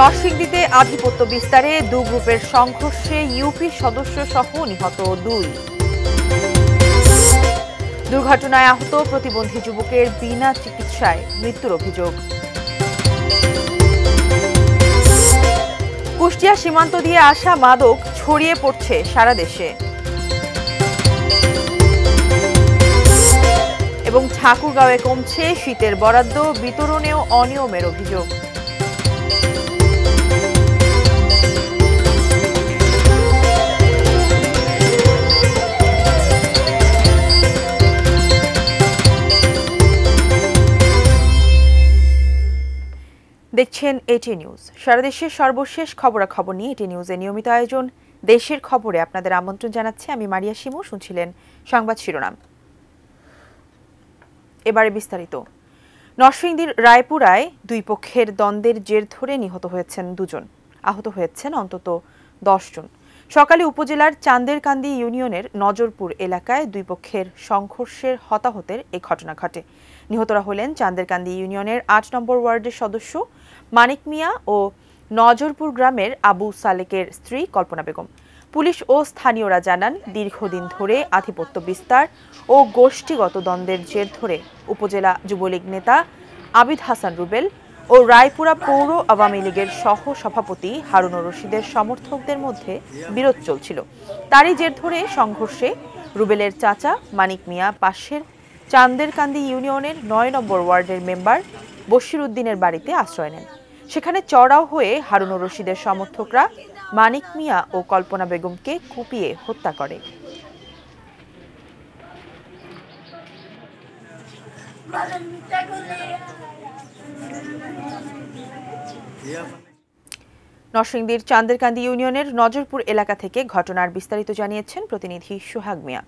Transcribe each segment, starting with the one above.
নরসিংদীতে আধিপত্য বিস্তারে দু গ্রুপের সংঘর্ষে ইউপি সদস্য সহ নিহত 2। দুর্ঘটনায় আহত প্রতিবন্ধী যুবকের বিনা চিকিৎসায় মৃত্যুর অভিযোগ। কুষ্টিয়া সীমান্ত দিয়ে আসা মাদক ছড়িয়ে পড়ছে সারা দেশে। এবং ঠাকুরগাঁওয়ে কমছে শীতের বরাদ্দ, বিতরণেও অনিয়মের অভিযোগ। দেখছেন এটি নিউজ। সারা দেশের সর্বশেষ খবরাখবর নিয়ে এটি নিউজের নিয়মিত আয়োজন দেশের খবরে আপনাদের আমন্ত্রণ জানাচ্ছি আমি মারিয়া শিমু। শুনছিলেন সংবাদ শিরোনাম, এবারে বিস্তারিত। নরসিংদীর রায়পুরায় দুই পক্ষের দ্বন্দ্বের জের ধরে নিহত হয়েছেন 2 জন, আহত হয়েছেন অন্তত 10 জন। সকালে উপজেলার চান্দেরকান্দি ইউনিয়নের নজরপুর এলাকায় দুই পক্ষের সংঘর্ষের হতাহতের এই ঘটনা ঘটে। নিহতরা হলেন চান্দেরকান্দি ইউনিয়নের 8 নম্বর ওয়ার্ডের সদস্য মানিক মিয়া ও নজরপুর গ্রামের আবু সালেকের স্ত্রী কল্পনা বেগম। পুলিশ ও স্থানীয়রা জানান, দীর্ঘদিন ধরে আধিপত্য বিস্তার ও গোষ্ঠীগত দ্বন্দ্বের জের ধরে উপজেলা যুবলীগ নেতা আবিদ হাসান রুবেল ও রায়পুরা পৌর আওয়ামী লীগের সহ সভাপতি হারুনুর রশিদের সমর্থকদের মধ্যে বিরোধ চলছিল। তারই জের ধরে সংঘর্ষে রুবেলের চাচা মানিক মিয়া পাশের চান্দেরকান্দি ইউনিয়নের 9 নম্বর ওয়ার্ডের মেম্বার বশির উদ্দিনের বাড়িতে আশ্রয় নেন। সেখানে চড়াও হয়ে হারুনুর রশিদের সমর্থকরা মানিক মিয়া ও কল্পনা বেগমকে কুপিয়ে হত্যা করে। নরসিংদীর চান্দেরকান্দি ইউনিয়নের নজরপুর এলাকা থেকে ঘটনার বিস্তারিত জানিয়েছেন প্রতিনিধি সোহাগ মিয়া।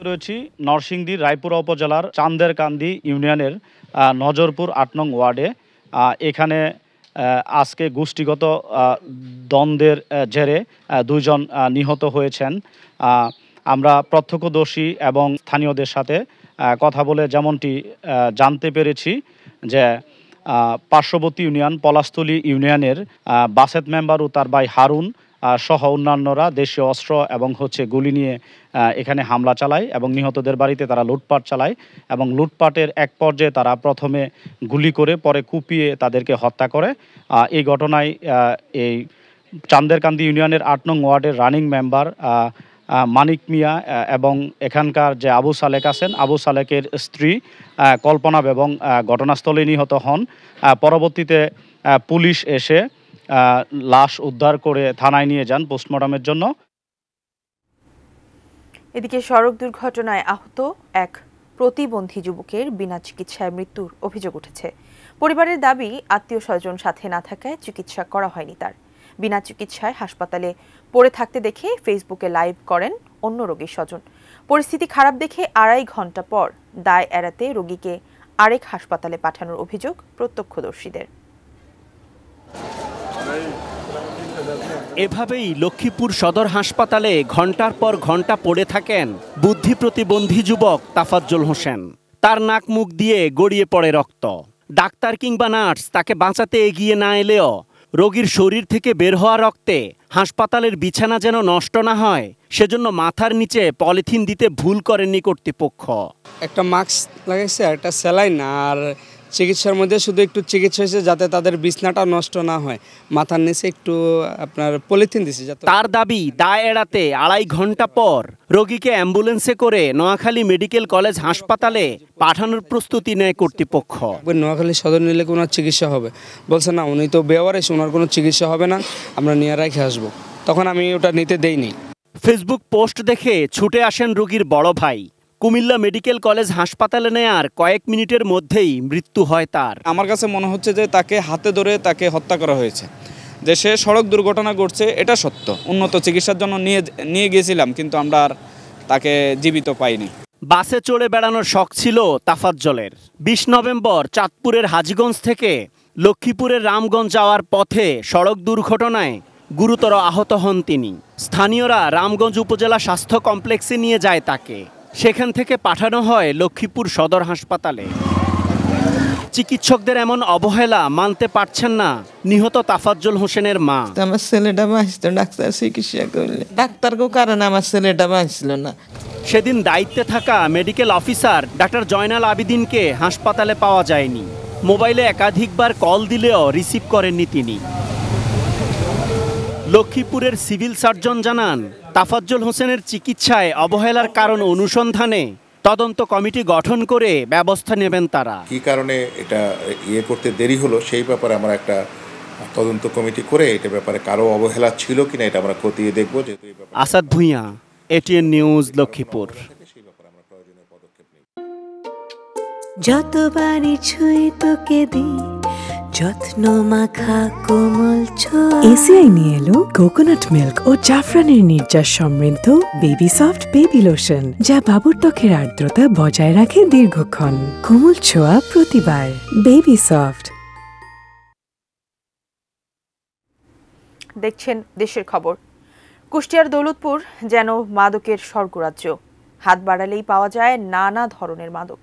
রয়েছি নরসিংদীর রায়পুরা উপজেলার চান্দেরকান্দি ইউনিয়নের নজরপুর 8 নং ওয়ার্ডে। এখানে আজকে গোষ্ঠীগত দ্বন্দ্বের জেরে 2 জন নিহত হয়েছেন। আমরা প্রত্যক্ষদর্শী এবং স্থানীয়দের সাথে কথা বলে যেমনটি জানতে পেরেছি যে পার্শ্ববর্তী ইউনিয়ন পলাশতলী ইউনিয়নের বাসেত মেম্বার ও তার ভাই হারুন সহ অন্যান্যরা দেশীয় অস্ত্র এবং গুলি নিয়ে এখানে হামলা চালায় এবং নিহতদের বাড়িতে তারা লুটপাট চালায় এবং লুটপাটের এক পর্যায়ে তারা প্রথমে গুলি করে পরে কুপিয়ে তাদেরকে হত্যা করে। এই ঘটনায় এই চান্দেরকান্দি ইউনিয়নের 8 নং ওয়ার্ডের রানিং মেম্বার মানিক মিয়া এবং এখানকার যে আবু সালেক আছেন, আবু সালেকের স্ত্রী কল্পনা এবং ঘটনাস্থলে নিহত হন। পরবর্তীতে পুলিশ এসে লাশ উদ্ধার করে থানায় নিয়ে যান পোস্টমর্টমের জন্য। এদিকে সড়ক দুর্ঘটনায় আহত এক প্রতিবন্ধী যুবকের বিনা চিকিৎসায় মৃত্যুর অভিযোগ উঠেছে। পরিবারের দাবি, আত্মীয় স্বজন সাথে না থাকায় চিকিৎসা করা হয়নি তার। বিনা চিকিৎসায় হাসপাতালে পড়ে থাকতে দেখে ফেসবুকে লাইভ করেন অন্য রোগীর স্বজন। পরিস্থিতি খারাপ দেখে 2.5 ঘন্টা পর দায় এড়াতে রোগীকে আরেক হাসপাতালে পাঠানোর অভিযোগ প্রত্যক্ষদর্শীদের। এভাবেই লক্ষ্মীপুর সদর হাসপাতালে ঘন্টার পর ঘন্টা পড়ে থাকেন বুদ্ধি প্রতিবন্ধী যুবক তাফাজ্জল হোসেন। তার নাক মুখ দিয়ে গড়িয়ে পড়ে রক্ত। ডাক্তার কিংবা নার্স তাকে বাঁচাতে এগিয়ে না এলেও রোগীর শরীর থেকে বের হওয়া রক্তে হাসপাতালের বিছানা যেন নষ্ট না হয় সেজন্য মাথার নিচে পলিথিন দিতে ভুল করেননি কর্তৃপক্ষ। একটা মাস্ক লাগাইছে, একটা স্যালাইন, আর চিকিৎসার মধ্যে শুধু একটু চিকিৎসা হয়েছে যাতে তাদের বিছনাটা নষ্ট না হয়। মাথার নিচে একটু আপনার পলিথিন দিছে। তার দাবি, দায় এড়াতে 2.5 ঘন্টা পর রোগীকে অ্যাম্বুলেন্সে করে নোয়াখালী মেডিকেল কলেজ হাসপাতালে পাঠানোর প্রস্তুতি নেয় কর্তৃপক্ষ। নোয়াখালী সদর নিলে কোনো চিকিৎসা হবে বলছে না, উনি তো বেওয়ারিশ, ওনার কোনো চিকিৎসা হবে না, আমরা নিয়ে রেখে আসবো। তখন আমি ওটা নিতে দেইনি। ফেসবুক পোস্ট দেখে ছুটে আসেন রোগীর বড় ভাই। কুমিল্লা মেডিকেল কলেজ হাসপাতালে নেয়ার কয়েক মিনিটের মধ্যেই মৃত্যু হয় তার। আমার কাছে মনে হচ্ছে যে তাকে হাতে ধরে তাকে হত্যা করা হয়েছে। যে সে সড়ক দুর্ঘটনা ঘটছে এটা সত্য, উন্নত চিকিৎসার জন্য নিয়ে গিয়েছিলাম, কিন্তু আমরা আর তাকে জীবিত পাইনি। বাসে চড়ে বেড়ানোর শখ ছিল তাফাজ্জলের। 20 নভেম্বর চাঁদপুরের হাজীগঞ্জ থেকে লক্ষ্মীপুরের রামগঞ্জ যাওয়ার পথে সড়ক দুর্ঘটনায় গুরুতর আহত হন তিনি। স্থানীয়রা রামগঞ্জ উপজেলা স্বাস্থ্য কমপ্লেক্সে নিয়ে যায় তাকে। সেখান থেকে পাঠানো হয় লক্ষ্মীপুর সদর হাসপাতালে। চিকিৎসকদের এমন অবহেলা মানতে পারছেন না নিহত তাফাজ্জল হোসেনের মা। আমার ছেলেটা বাঁচত, ডাক্তার চিকিৎসা করলে, ডাক্তারকেও কারণে আমার ছেলেটা বাঁচল না। সেদিন দায়িত্বে থাকা মেডিকেল অফিসার ডাক্তার জয়নাল আবিদিনকে হাসপাতালে পাওয়া যায়নি। মোবাইলে একাধিকবার কল দিলেও রিসিভ করেননি তিনি। লক্ষ্মীপুরের সিভিল সার্জন জানান, তাফাজ্জল হোসেনের চিকিৎসায় অবহেলার কারণ অনুসন্ধানে তদন্ত কমিটি গঠন করে ব্যবস্থা নেবেন তারা। কি কারণে এটা করতে দেরি হলো সেই ব্যাপারে আমরা একটা তদন্ত কমিটি করে এটা ব্যাপারে কারো অবহেলা ছিল কিনা এটা আমরা খতিয়ে দেখব। Asad Bhuiyan, ATN news, Lakshmipur. যতবারই ছুঁই তোকে দিই যত্ন মাখা কোমল ছোঁয়া। এসিআই নিয়ে এলো কোকোনাট মিল্ক ও জাফরানের নির্যাস সমৃদ্ধ বেবি সফট বেবি লোশন, যা বাবুর ত্বকের আর্দ্রতা বজায় রাখে দীর্ঘক্ষণ। কোমল ছোঁয়া প্রতিবার, বেবি সফট। দেখছেন দেশের খবর। কুষ্টিয়ার দৌলতপুর যেন মাদকের স্বর্গরাজ্য। হাত বাড়ালেই পাওয়া যায় নানা ধরনের মাদক।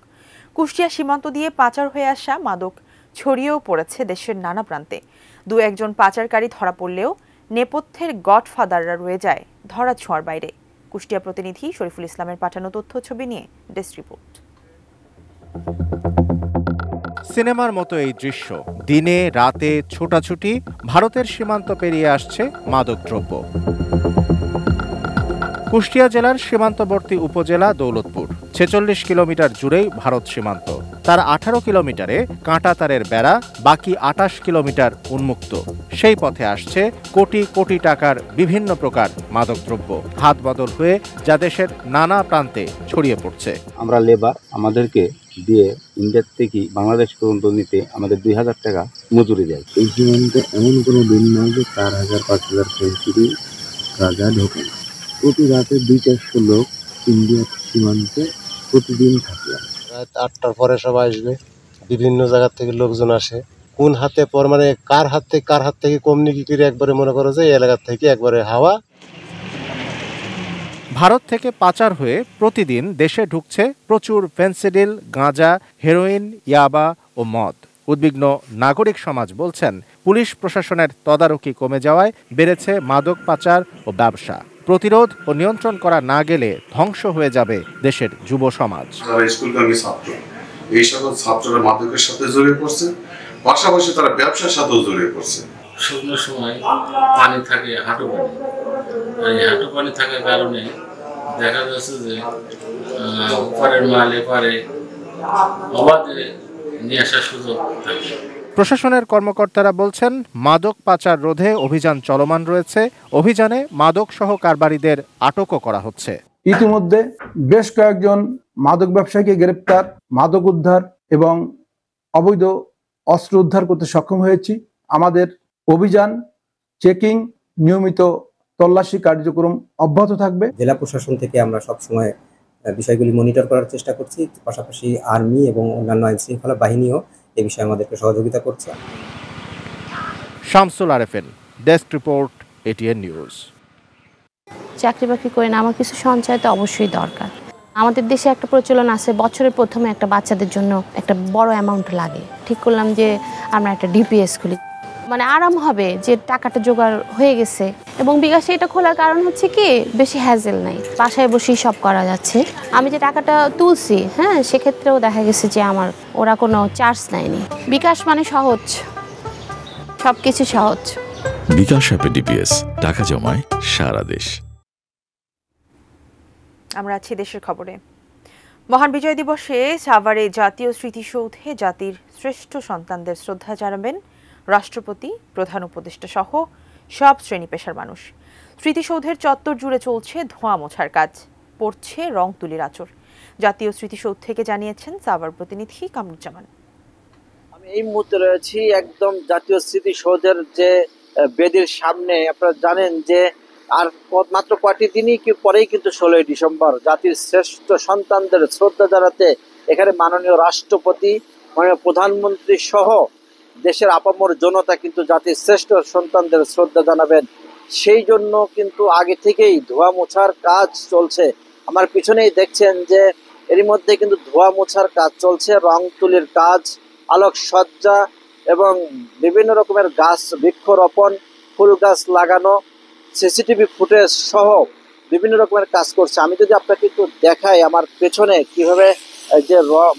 কুষ্টিয়া সীমান্ত দিয়ে পাচার হয়ে আসা মাদক ছড়িয়েও পড়েছে দেশের নানা প্রান্তে। দু একজন পাচারকারী ধরা পড়লেও নেপথ্যের গডফাদাররা রয়ে যায় ধরা ছোঁয়ার বাইরে। কুষ্টিয়া প্রতিনিধি শরীফুল ইসলামের পাঠানো তথ্য ছবি নিয়ে ডেস্ক রিপোর্ট। সিনেমার মতো এই দৃশ্য, দিনে রাতে ছোটাছুটি, ভারতের সীমান্ত পেরিয়ে আসছে মাদকদ্রব্য। কুষ্টিয়া জেলার সীমান্তবর্তী উপজেলা দৌলতপুর ৪৬ কিলোমিটার জুড়েই ভারত সীমান্ত। তার ১৮ কিলোমিটারে কাঁটাতারের বেড়া, বাকি ২৮ কিলোমিটার উন্মুক্ত। সেই পথে আসছে কোটি কোটি টাকার বিভিন্ন প্রকার মাদকদ্রব্য, হাত বদল হয়ে যা দেশের নানা প্রান্তে ছড়িয়ে পড়ছে। আমরা লেবার, আমাদেরকে দিয়ে ইন্ডিয়া থেকে বাংলাদেশ পর্যন্ত নিতে আমাদের ২,০০০ টাকা মজুরি দেয়। এই সীমান্তে এমন কোনো দিন নয় যে ৪,০০০-৫,০০০ সেঞ্চুরি গাঁজা ঢোকে। প্রতি রাতে ২-৪০০ লোক ইন্ডিয়া সীমান্তে প্রতিদিন থাকে। রাত ৮টার পরে সবাই আসবে, বিভিন্ন জায়গা থেকে লোকজন আসে। কোন হাতে পর মানে কার হাত থেকে কমনি করে একবারে মনে করো যে এই এলাকা থেকে একবারে হাওয়া। ভারত থেকে পাচার হয়ে প্রতিদিন দেশে ঢুকছে প্রচুর ফেন্সিডিল, গাঁজা, হেরোইন, ইয়াবা ও মদ। উদ্বিগ্ন নাগরিক সমাজ বলছেন, পুলিশ প্রশাসনের তদারকি কমে যাওয়ায় বেড়েছে মাদক পাচার ও ব্যবসা। প্রতিরোধ ও নিয়ন্ত্রণ করা না গেলে ধ্বংস হয়ে যাবে দেশের যুব সমাজ। স্কুলগামী ছাত্র, এই সকল ছাত্ররা মাদকের সাথে জড়িয়ে পড়ছে, পাশাপাশি তারা ব্যবসার সাথেও জড়িয়ে পড়ছে। শুকনো সময় পানি থাকে, হাঁটু পানি, আর এই হাঁটু পানি থাকার কারণে দেখা যাচ্ছে যে উপরের মাল এপারে অবাধে নিয়ে আসার সুযোগ থাকে। প্রশাসনের কর্মকর্তারা বলছেন, মাদক পাচার রোধে অভিযান চলমান রয়েছে। অভিযানে মাদক সহ কারবারিদের আটকও করা হচ্ছে। ইতিমধ্যে বেশ কয়েকজন মাদক ব্যবসায়ীকে গ্রেপ্তার, মাদক উদ্ধার এবং অবৈধ অস্ত্র উদ্ধার করতে সক্ষম হয়েছি। আমাদের অভিযান, চেকিং, নিয়মিত তল্লাশি কার্যক্রম অব্যাহত থাকবে। জেলা প্রশাসন থেকে আমরা সবসময় বিষয়গুলি মনিটর করার চেষ্টা করছি, পাশাপাশি আর্মি এবং অন্যান্য আইন শৃঙ্খলা বাহিনীও এই বিষয়ে আমাদেরকে সহযোগিতা করছে। Shamsul Arefin, desk report, ATN news. চাকরি বাকরি করে না, আমার কিছু সঞ্চয় তো অবশ্যই দরকার। আমাদের দেশে একটা প্রচলন আছে, বছরের প্রথমে একটা বাচ্চাদের জন্য একটা বড় অ্যামাউন্ট লাগে। ঠিক করলাম যে আমরা একটা ডিপিএস খুলি, মানে আরাম হবে যে টাকাটা জোগাড় হয়ে গেছে। এবং বিকাশে এটা খোলার কারণ হচ্ছে কি, বেশি হ্যাজেল নাই, বাসায় বসেই সব করা যাচ্ছে। আমি যে টাকাটা তুলছি, সেক্ষেত্রেও দেখা গেছে যে আমার ওরা কোনো চার্জ নেয়নি। বিকাশ মানে সহজ, সব কিছু সহজ। বিকাশ অ্যাপে ডিপিএস, টাকা জমায় সারা দেশ। আমরা আছি দেশের খবরে। মহান বিজয় দিবসে সাভারে জাতীয় স্মৃতিসৌধে জাতির শ্রেষ্ঠ সন্তানদের শ্রদ্ধা জানাবেন রাষ্ট্রপতি, প্রধান উপদেষ্টা সহ সব শ্রেণী পেশার মানুষ। স্মৃতিসৌধের চত্বর জুড়ে চলছে ধোঁয়া মোছার কাজ, পড়ছে রং তুলির আঁচড়। জাতীয় স্মৃতিসৌধ থেকে জানিয়েছেন সাভার প্রতিনিধি কামরুজ্জামান। আমি এই মুহূর্তে রয়েছি একদম জাতীয় স্মৃতিসৌধের যে বেদির সামনে। আপনারা জানেন যে আর মাত্র কয়েকটি দিনই পরেই কিন্তু 16ই ডিসেম্বর জাতির শ্রেষ্ঠ সন্তানদের শ্রদ্ধা জানাতে এখানে মাননীয় রাষ্ট্রপতি, মাননীয় প্রধানমন্ত্রী সহ দেশের আপামর জনতা কিন্তু জাতির শ্রেষ্ঠ সন্তানদের শ্রদ্ধা জানাবেন। সেই জন্য কিন্তু আগে থেকেই ধোয়া মোছার কাজ চলছে। আমার পিছনেই দেখছেন যে এরই মধ্যে কিন্তু ধোয়া মোছার কাজ চলছে, রং তুলির কাজ আলোকসজ্জা এবং বিভিন্ন রকমের গাছ বৃক্ষরোপণ, ফুল গাছ লাগানো, সিসিটিভি ফুটেজ সহ বিভিন্ন রকমের কাজ করছে। আমি যদি আপনাকে একটু দেখাই আমার পেছনে কিভাবে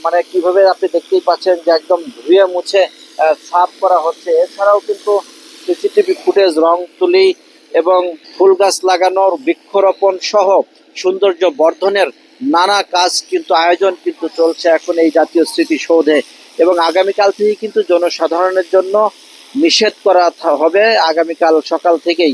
মানে কিভাবে আপনি দেখতেই পাচ্ছেন যে একদম ধুয়ে মুছে সাফ করা হচ্ছে। এছাড়াও কিন্তু সিসিটিভি ফুটেজ, রং তুলি এবং ফুল গাছ লাগানোর, বৃক্ষরোপণ সহ সৌন্দর্য বর্ধনের নানা কাজ কিন্তু আয়োজন কিন্তু চলছে এখন এই জাতীয় স্মৃতিসৌধে। এবং আগামীকাল থেকে কিন্তু জনসাধারণের জন্য নিষেধ করা হবে আগামীকাল সকাল থেকেই।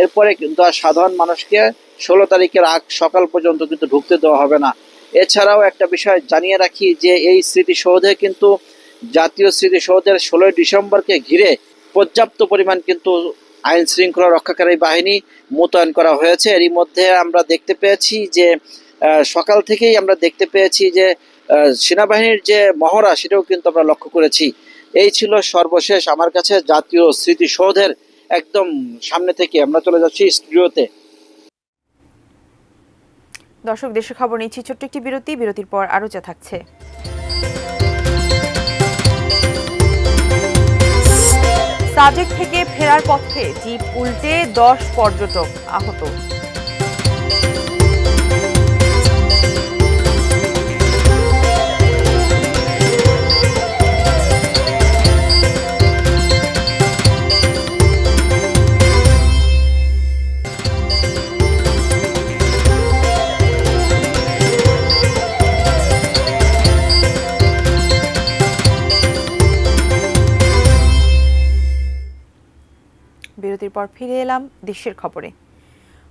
এরপরে কিন্তু আর সাধারণ মানুষকে 16 তারিখের আগ সকাল পর্যন্ত কিন্তু ঢুকতে দেওয়া হবে না। এছাড়াও একটা বিষয় জানিয়ে রাখি যে এই স্মৃতিসৌধে কিন্তু জাতীয় স্মৃতিসৌধের 16 ডিসেম্বরকে ঘিরে পর্যাপ্ত পরিমাণ কিন্তু আইন শৃঙ্খলা রক্ষাকারী বাহিনী মোতায়েন করা হয়েছে। এরই মধ্যে আমরা দেখতে পেয়েছি যে সকাল থেকেই আমরা দেখতে পেয়েছি যে সেনাবাহিনীর যে মহড়া সেটাও কিন্তু আমরা লক্ষ্য করেছি। এই ছিল সর্বশেষ আমার কাছে জাতীয় স্মৃতিসৌধের একদম সামনে থেকে। আমরা চলে যাচ্ছি স্টুডিওতে। দর্শক, দেশের খবর নিচ্ছি ছোট্ট একটি বিরতি। বিরতির পর আরো যা থাকছে। সাজেক থেকে ফেরার পথে জিপ উল্টে 10 পর্যটক আহত। বিরতির পর ফিরে এলাম দেশের খবরে।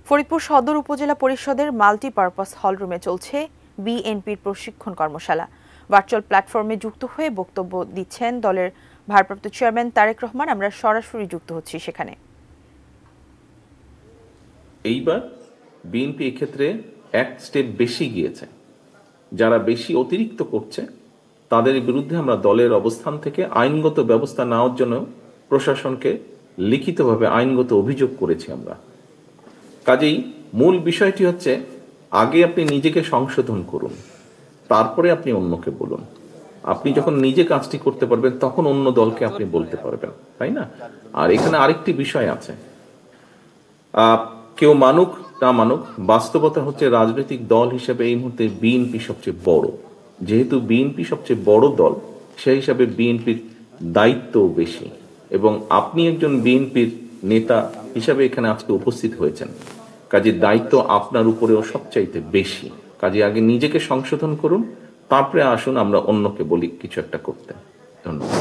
ফরিদপুর সদর উপজেলা পরিষদের মাল্টিপারপাস হলরুমে চলছে বিএনপির প্রশিক্ষণ কর্মশালা। ভার্চুয়াল প্ল্যাটফর্মে যুক্ত হয়ে বক্তব্য দিচ্ছেন দলের ভারপ্রাপ্ত চেয়ারম্যান তারেক রহমান। আমরা সরাসরি যুক্ত হচ্ছি সেখানে। এইবার বিএনপি এক্ষেত্রে এক স্টেপ বেশি গিয়েছে। যারা বেশি অতিরিক্ত করছে তাদের বিরুদ্ধে আমরা দলের অবস্থান থেকে আইনগত ব্যবস্থা নেওয়ার জন্য প্রশাসনকে লিখিতভাবে আইনগত অভিযোগ করেছি আমরা। কাজেই মূল বিষয়টি হচ্ছে আগে আপনি নিজেকে সংশোধন করুন, তারপরে আপনি অন্যকে বলুন। আপনি যখন নিজে কাজটি করতে পারবেন তখন অন্য দলকে আপনি বলতে পারবেন, তাই না? আর এখানে আরেকটি বিষয় আছে, কেউ মানুক না মানুক, বাস্তবতা হচ্ছে রাজনৈতিক দল হিসেবে এই মুহূর্তে বিএনপি সবচেয়ে বড়। যেহেতু বিএনপি সবচেয়ে বড় দল, সেই হিসাবে বিএনপির দায়িত্বও বেশি। এবং আপনি একজন বিএনপির নেতা হিসাবে এখানে আজকে উপস্থিত হয়েছেন, কাজে দায়িত্ব আপনার উপরেও সবচাইতে বেশি। কাজে আগে নিজেকে সংশোধন করুন, তারপরে আসুন আমরা অন্যকে বলি কিছু একটা করতে। ধন্যবাদ।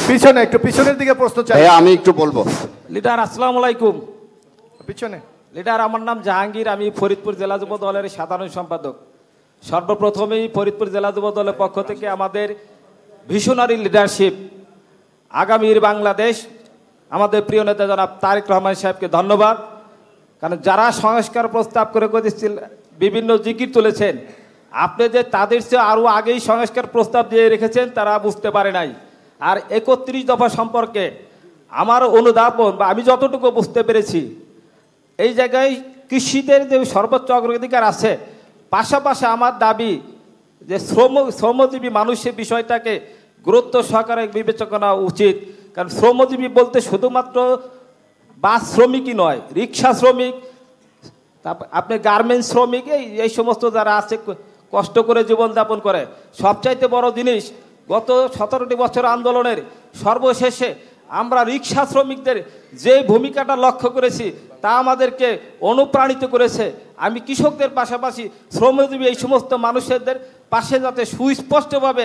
পিছনে একটু পিছনের দিকে প্রশ্ন চাই। আমি একটু বলবো। লিডার আসসালামু আলাইকুম। পিছনে লিডার, আমার নাম জাহাঙ্গীর, আমি ফরিদপুর জেলা যুব দলের সাধারণ সম্পাদক। সর্বপ্রথমেই ফরিদপুর জেলা যুব দলের পক্ষ থেকে আমাদের ভিশনারি লিডারশিপ, আগামীর বাংলাদেশ, আমাদের প্রিয় নেতা জনাব তারেক রহমান সাহেবকে ধন্যবাদ। কারণ যারা সংস্কার প্রস্তাব করে বিভিন্ন জিকির তুলেছেন, আপনি যে তাদের চেয়ে আরও আগেই সংস্কার প্রস্তাব দিয়ে রেখেছেন তারা বুঝতে পারে নাই। আর 31 দফা সম্পর্কে আমার অনুধাবন বা আমি যতটুকু বুঝতে পেরেছি, এই জায়গায় কৃষিদের যে সর্বোচ্চ অগ্রাধিকার আছে, পাশাপাশি আমার দাবি যে শ্রমজীবী মানুষের বিষয়টাকে গুরুত্ব সহকারে বিবেচনা করা উচিত। কারণ শ্রমজীবী বলতে শুধুমাত্র বাস শ্রমিকই নয়, রিক্সা শ্রমিক, তারপর আপনি গার্মেন্টস শ্রমিক, এই সমস্ত যারা আছে কষ্ট করে জীবনযাপন করে। সবচাইতে বড় জিনিস, গত 17টি বছর আন্দোলনের সর্বশেষে আমরা রিক্সা শ্রমিকদের যে ভূমিকাটা লক্ষ্য করেছি তা আমাদেরকে অনুপ্রাণিত করেছে। আমি কৃষকদের পাশাপাশি শ্রমজীবী এই সমস্ত মানুষদের পাশে যাতে সুস্পষ্টভাবে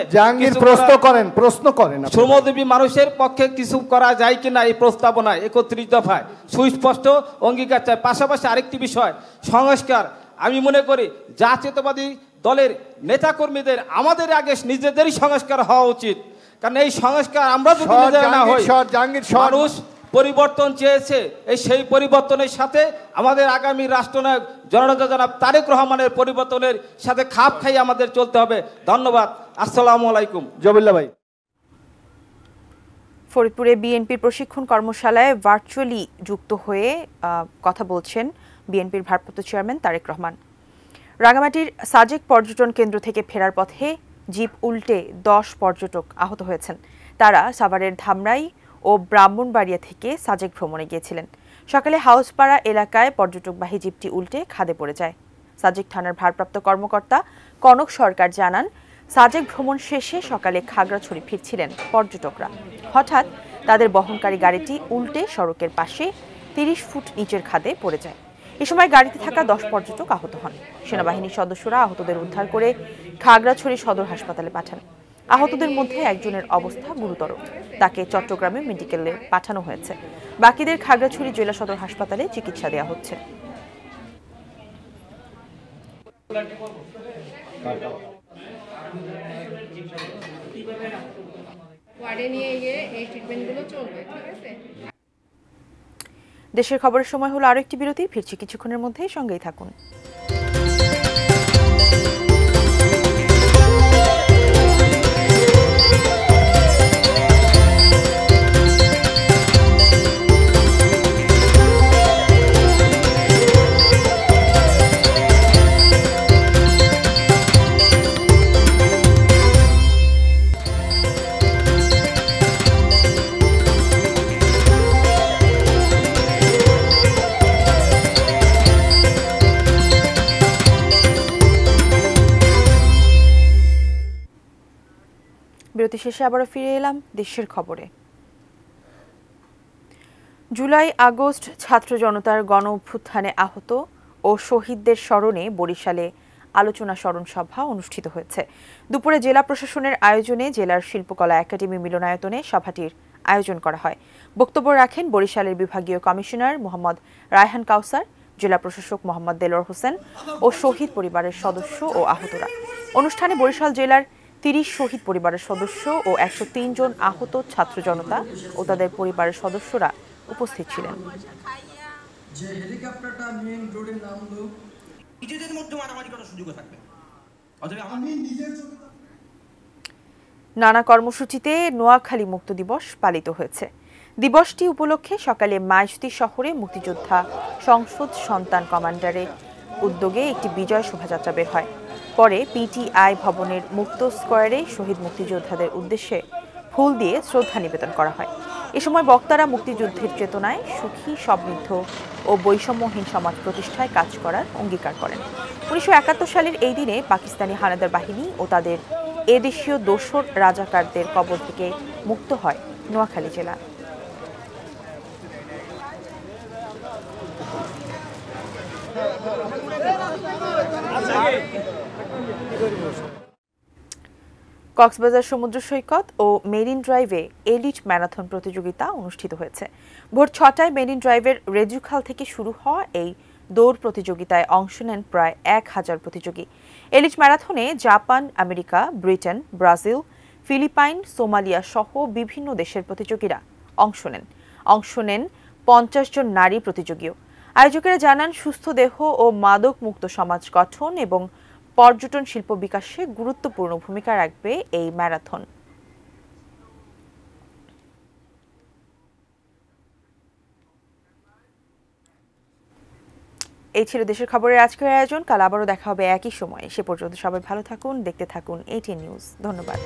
প্রশ্ন করেন শ্রমজীবী মানুষের পক্ষে কিছু করা যায় কিনা এই প্রস্তাবনায় 31 দফায় সুস্পষ্ট অঙ্গীকার চাই। পাশাপাশি আরেকটি বিষয়, সংস্কার। আমি মনে করি জাতীয়তাবাদী দলের নেতাকর্মীদের আমাদের আগে নিজেদেরই সংস্কার হওয়া উচিত। কারণ এই সংস্কার আমরা যদি নিজেরা না হই, মানুষ পরিবর্তন চেয়েছে, সেই পরিবর্তনের সাথে আমাদের আগামী রাষ্ট্রনায়ক জননেতা জনাব তারেক রহমানের পরিবর্তনের সাথে খাপ খাইয়ে আমাদের চলতে হবে। ধন্যবাদ। আসসালামু আলাইকুম। জবিল্লা ভাই। ফরিদপুরে বিএনপির প্রশিক্ষণ কর্মশালায় ভার্চুয়ালি যুক্ত হয়ে কথা বলছেন বিএনপির ভারপ্রাপ্ত চেয়ারম্যান তারেক রহমান। রাঙামাটির সাজেক পর্যটন কেন্দ্র থেকে ফেরার পথে জিপ উল্টে 10 পর্যটক আহত হয়েছেন। তারা সাভারের ধামরাই ও ব্রাহ্মণবাড়িয়া থেকে সাজেক ভ্রমণে গিয়েছিলেন। সকালে হাউসপাড়া এলাকায় পর্যটকবাহী জিপটি উল্টে খাদে পড়ে যায়। সাজেক থানার ভারপ্রাপ্ত কর্মকর্তা কনক সরকার জানান, সাজেক ভ্রমণ শেষে সকালে খাগড়াছড়ি ফিরছিলেন পর্যটকরা। হঠাৎ তাদের বহনকারী গাড়িটি উল্টে সড়কের পাশে 30 ফুট নিচের খাদে পড়ে যায়। এ সময় গাড়িতে থাকা 10 পর্যটক আহত হন। সেনাবাহিনীর সদস্যরা আহতদের উদ্ধার করে খাগড়াছড়ি সদর হাসপাতালে পাঠান। আহতদের মধ্যে একজনের অবস্থা গুরুতর, তাকে চট্টগ্রামে মেডিকেলে পাঠানো হয়েছে। বাকিদের খাগড়াছড়ি জেলা সদর হাসপাতালে চিকিৎসা দেওয়া হচ্ছে। দেশের খবরের সময় হলো আরো একটি বিরতি। ফিরছি কিছুক্ষণের মধ্যেই, সঙ্গেই থাকুন। বিরতি শেষে আবারও ফিরে এলাম দেশের খবরে। জুলাই আগস্ট ছাত্র জনতার গণ অভ্যুত্থানে আহত ও শহীদদের স্মরণে বরিশালে আলোচনা স্মরণ সভা অনুষ্ঠিত হয়েছে। দুপুরে জেলা প্রশাসনের আয়োজনে জেলার শিল্পকলা একাডেমি মিলনায়তনে সভাটির আয়োজন করা হয়। বক্তব্য রাখেন বরিশালের বিভাগীয় কমিশনার মোহাম্মদ রায়হান কাউসার, জেলা প্রশাসক মোহাম্মদ দেলোয়ার হোসেন ও শহীদ পরিবারের সদস্য ও আহতরা। অনুষ্ঠানে বরিশাল জেলার 30 শহীদ পরিবারের সদস্য ও 103 জন আহত ছাত্র জনতা ও তাদের পরিবারের সদস্যরা উপস্থিত ছিলেন। নানা কর্মসূচিতে নোয়াখালী মুক্ত দিবস পালিত হয়েছে। দিবসটি উপলক্ষে সকালে মাইজদি শহরে মুক্তিযোদ্ধা সংসদ সন্তান কমান্ডারের উদ্যোগে একটি বিজয় শোভাযাত্রা বের হয়। পরে পিটিআই ভবনের মুক্ত স্কয়ারে শহীদ মুক্তিযোদ্ধাদের উদ্দেশ্যে ফুল দিয়ে শ্রদ্ধা নিবেদন করা হয়। এ সময় বক্তারা মুক্তিযুদ্ধের চেতনায় সুখী, সমৃদ্ধ ও বৈষম্যহীন সমাজ প্রতিষ্ঠায় কাজ করার অঙ্গীকার করেন। 1971 সালের এই দিনে পাকিস্তানি হানাদার বাহিনী ও তাদের এদেশীয় দোসর রাজাকারদের কবল থেকে মুক্ত হয় নোয়াখালী জেলা। কক্সবাজার সমুদ্র সৈকত ও মেরিন ড্রাইভে এলিট ম্যারাথন প্রতিযোগিতা অনুষ্ঠিত হয়েছে। ভোর 6টায় মেরিন ড্রাইভের রেজুখাল থেকে শুরু হওয়া এই দৌড় প্রতিযোগিতায় অংশ নেন প্রায় 1000 প্রতিযোগী। এলিট ম্যারাথনে Japan, America, Britain, Brazil, Philippines, Somalia সহ বিভিন্ন দেশের প্রতিযোগীরা অংশ নেন 50 জন নারী প্রতিযোগীও। আয়োজকেরা জানান, সুস্থ দেহ ও মাদক মুক্ত সমাজ গঠন এবং পর্যটন শিল্প বিকাশে গুরুত্বপূর্ণ ভূমিকা রাখবে এই ম্যারাথন। এই ছিল দেশের খবরের আজকের আয়োজন। কাল আবারও দেখা হবে একই সময়ে। সে পর্যন্ত সবাই ভালো থাকুন, দেখতে থাকুন ATN নিউজ। ধন্যবাদ।